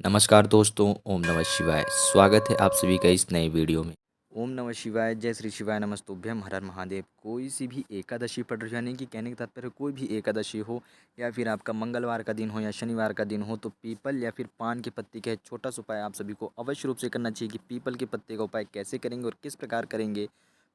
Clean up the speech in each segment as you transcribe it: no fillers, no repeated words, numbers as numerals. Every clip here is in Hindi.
नमस्कार दोस्तों, ओम नमः शिवाय। स्वागत है आप सभी का इस नए वीडियो में। ओम नमः शिवाय, जय श्री शिवाय, नमस्तुभ्यम, हर हर महादेव। कोई सी भी एकादशी पड़ रही, यानी कि कहने का तात्पर्य कोई भी एकादशी हो या फिर आपका मंगलवार का दिन हो या शनिवार का दिन हो, तो पीपल या फिर पान के पत्ते का एक छोटा सा उपाय आप सभी को अवश्य रूप से करना चाहिए कि पीपल के पत्ते का उपाय कैसे करेंगे और किस प्रकार करेंगे।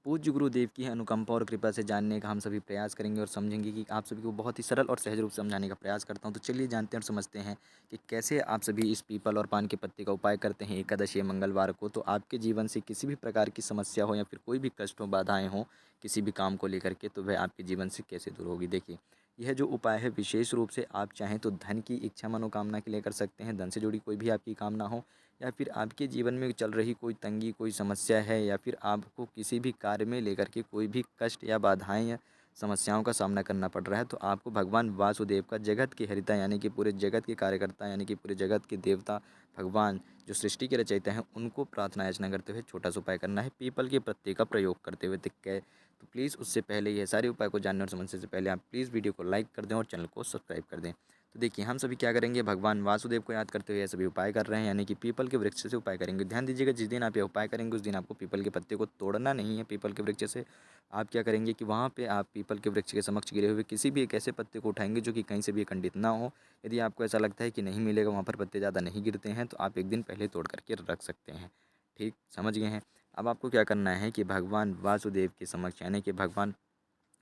पूज्य गुरुदेव की अनुकंपा और कृपा से जानने का हम सभी प्रयास करेंगे और समझेंगे कि आप सभी को बहुत ही सरल और सहज रूप से समझाने का प्रयास करता हूँ। तो चलिए जानते हैं और समझते हैं कि कैसे आप सभी इस पीपल और पान के पत्ते का उपाय करते हैं एकादशी या मंगलवार को, तो आपके जीवन से किसी भी प्रकार की समस्या हो या फिर कोई भी कष्ट हो, बाधाएं हो किसी भी काम को लेकर के, तो वह आपके जीवन से कैसे दूर होगी। देखिए, यह जो उपाय है विशेष रूप से आप चाहें तो धन की इच्छा मनोकामना के लिए कर सकते हैं। धन से जुड़ी कोई भी आपकी कामना हो या फिर आपके जीवन में चल रही कोई तंगी, कोई समस्या है, या फिर आपको किसी भी कार्य में लेकर के कोई भी कष्ट या बाधाएं या समस्याओं का सामना करना पड़ रहा है, तो आपको भगवान वासुदेव का, जगत के हरिता यानी कि पूरे जगत के कार्यकर्ता यानी कि पूरे जगत के देवता भगवान जो सृष्टि के रचयिता हैं, उनको प्रार्थना याचना करते हुए छोटा सा उपाय करना है पीपल के पत्ते का प्रयोग करते हुए। तो प्लीज़ उससे पहले, यह सारे उपाय को जानने और समझने से पहले आप प्लीज़ वीडियो को लाइक कर दें और चैनल को सब्सक्राइब कर दें। तो देखिए, हम सभी क्या करेंगे, भगवान वासुदेव को याद करते हुए ये सभी उपाय कर रहे हैं, यानी कि पीपल के वृक्ष से उपाय करेंगे। ध्यान दीजिएगा, जिस दिन आप ये उपाय करेंगे उस दिन आपको पीपल के पत्ते को तोड़ना नहीं है। पीपल के वृक्ष से आप क्या करेंगे कि वहाँ पे आप पीपल के वृक्ष के समक्ष गिरे हुए किसी भी एक ऐसे पत्ते को उठाएंगे जो कि कहीं से भी खंडित ना हो। यदि आपको ऐसा लगता है कि नहीं मिलेगा, वहाँ पर पत्ते ज़्यादा नहीं गिरते हैं, तो आप एक दिन पहले तोड़ करके रख सकते हैं। ठीक समझ गए हैं। अब आपको क्या करना है कि भगवान वासुदेव के समक्ष यानी कि भगवान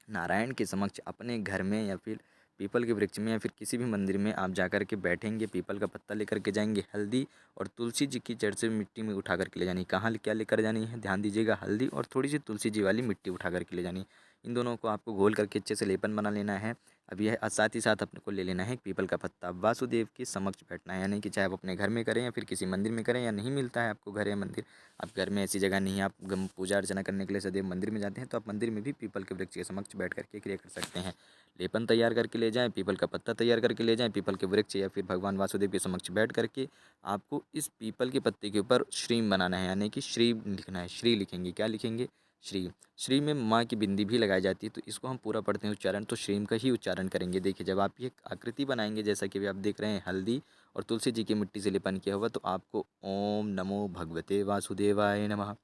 नारायण के समक्ष अपने घर में या फिर पीपल के वृक्ष में या फिर किसी भी मंदिर में आप जाकर के बैठेंगे। पीपल का पत्ता लेकर के जाएंगे, हल्दी और तुलसी जी की जड़ से मिट्टी में उठा करके ले जानी। कहाँ क्या लेकर जानी है, ध्यान दीजिएगा, हल्दी और थोड़ी सी तुलसी जी वाली मिट्टी उठा करके ले जानी। इन दोनों को आपको घोल करके अच्छे से लेपन बना लेना है। अब यह साथ ही साथ अपने को ले लेना है एक पीपल का पत्ता। वासुदेव के समक्ष बैठना है, यानी कि चाहे आप अपने घर में करें या फिर किसी मंदिर में करें, या नहीं मिलता है आपको घर या मंदिर, आप घर में ऐसी जगह नहीं है, आप पूजा अर्चना करने के लिए सदैव मंदिर में जाते हैं, तो आप मंदिर में भी पीपल के वृक्ष के समक्ष बैठ करके क्रिया कर सकते हैं। लेपन तैयार करके ले जाएं, पीपल का पत्ता तैयार करके ले जाएं, पीपल के वृक्ष या फिर भगवान वासुदेव के समक्ष बैठ करके आपको इस पीपल के पत्ते के ऊपर श्रीम बनाना है, यानी कि श्री लिखना है। श्री लिखेंगे, क्या लिखेंगे, श्री। श्री में माँ की बिंदी भी लगाई जाती है, तो इसको हम पूरा पढ़ते हैं उच्चारण, तो श्रीम का ही उच्चारण करेंगे। देखिए, जब आप ये आकृति बनाएंगे, जैसा कि अभी आप देख रहे हैं, हल्दी और तुलसी जी की मिट्टी से लेपन किया हुआ, तो आपको ओम नमो भगवते वासुदेवाय नमः,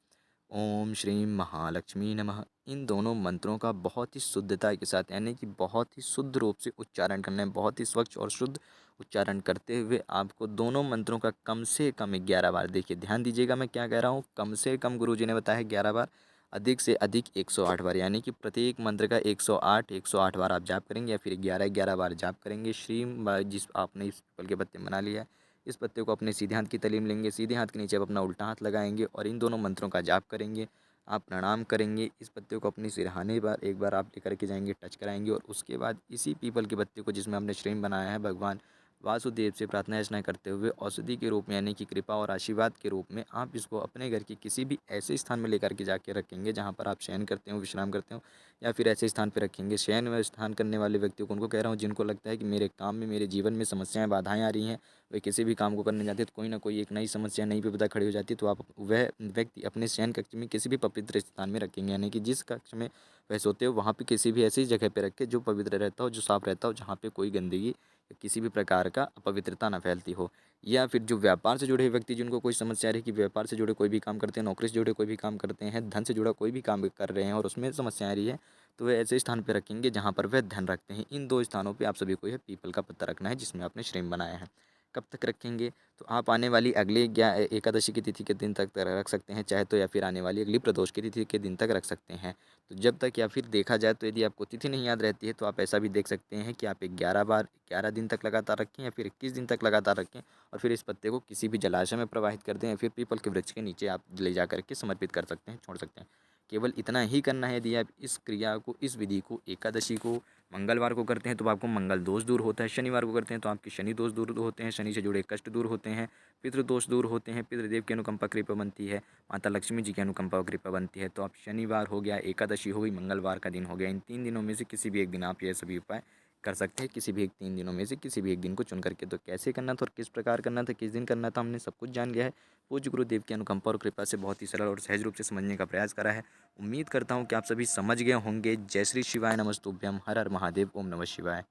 ओम श्रीं महालक्ष्मी नमः, इन दोनों मंत्रों का बहुत ही शुद्धता के साथ यानी कि बहुत ही शुद्ध रूप से उच्चारण करना है। बहुत ही स्वच्छ और शुद्ध उच्चारण करते हुए आपको दोनों मंत्रों का कम से कम 11 बार, देखिए ध्यान दीजिएगा मैं क्या कह रहा हूँ, कम से कम गुरुजी ने बताया 11 बार, अधिक से अधिक 108 बार, यानी कि प्रत्येक मंत्र का 108 बार आप जाप करेंगे या फिर 11 बार जाप करेंगे। श्री जिस आपने इस पीपल के पत्ते बना लिया है, इस पत्ते को अपने सीधे हाथ की तली में लेंगे, सीधे हाथ के नीचे आप अपना उल्टा हाथ लगाएंगे और इन दोनों मंत्रों का जाप करेंगे। आप प्रणाम करेंगे, इस पत्ते को अपने सिरहाने पर एक बार आप लेकर के जाएंगे, टच कराएंगे, और उसके बाद इसी पीपल के पत्ते को जिसमें आपने श्रीम बनाया है, भगवान वासुदेव से प्रार्थना याचना करते हुए औषधि के रूप में यानी कि कृपा और आशीर्वाद के रूप में आप इसको अपने घर के किसी भी ऐसे स्थान में लेकर के जाके रखेंगे जहाँ पर आप शयन करते हो, विश्राम करते हो, या फिर ऐसे स्थान पर रखेंगे। शयन व स्थान करने वाले व्यक्तियों को, उनको कह रहा हूँ जिनको लगता है कि मेरे काम में, मेरे जीवन में समस्याएं बाधाएं आ रही हैं, वे किसी भी काम को करने जाते हैं तो कोई ना कोई एक नई समस्या, नई विपदा खड़ी हो जाती है, तो आप वह व्यक्ति अपने शयन कक्ष में किसी भी पवित्र स्थान में रखेंगे, यानी कि जिस कक्ष में वह सोते हो वहाँ पे किसी भी ऐसी जगह पे रखें जो पवित्र रहता हो, जो साफ रहता हो, जहाँ पे कोई गंदगी या किसी भी प्रकार का अपवित्रता ना फैलती हो। या फिर जो व्यापार से जुड़े व्यक्ति, जिनको कोई समस्या रही कि व्यापार से जुड़े कोई भी काम करते हैं, नौकरी से जुड़े कोई भी काम करते हैं, धन से जुड़ा कोई भी काम कर रहे हैं और उसमें समस्या आ रही है, तो वह ऐसे स्थान पर रखेंगे जहाँ पर वह धन रखते हैं। इन दो स्थानों पे आप सभी को यह पीपल का पत्ता रखना है जिसमें आपने श्रीम बनाया है। कब तक रखेंगे, तो आप आने वाली अगले एकादशी की तिथि के दिन तक रख सकते हैं, चाहे तो, या फिर आने वाली अगली प्रदोष की तिथि के दिन तक रख सकते हैं। तो जब तक, या फिर देखा जाए तो यदि आपको तिथि नहीं याद रहती है तो आप ऐसा भी देख सकते हैं कि आप 11 बार 11 दिन तक लगातार रखें या फिर 21 दिन तक लगातार रखें, और फिर इस पत्ते को किसी भी जलाशय में प्रवाहित कर दें या फिर पीपल के वृक्ष के नीचे आप ले जा करके समर्पित कर सकते हैं, छोड़ सकते हैं। केवल इतना ही करना है। यदि आप इस क्रिया को, इस विधि को एकादशी को, मंगलवार को करते हैं तो आपको मंगल दोष दूर होता है, शनिवार को करते हैं तो आपके शनि दोष दूर होते हैं, शनि से जुड़े कष्ट दूर होते हैं, पितृदोष दूर होते हैं, पितृदेव की अनुकंपा कृपा बनती है, माता लक्ष्मी जी की अनुकंपा और कृपा बनती है। तो आप शनिवार हो गया, एकादशी हो गई, मंगलवार का दिन हो गया, इन 3 दिनों में से किसी भी एक दिन आप ये सभी उपाय कर सकते हैं। किसी भी एक 3 दिनों में से किसी भी एक दिन को चुन करके, तो कैसे करना था और किस प्रकार करना था, किस दिन करना था, हमने सब कुछ जान लिया है। पूज्य गुरुदेव की अनुकंपा और कृपा से बहुत ही सरल और सहज रूप से समझने का प्रयास करा है। उम्मीद करता हूँ कि आप सभी समझ गए होंगे। जय श्री शिवाय, नमस्तुभ्यम, हर हर महादेव, ओम नमः शिवाय।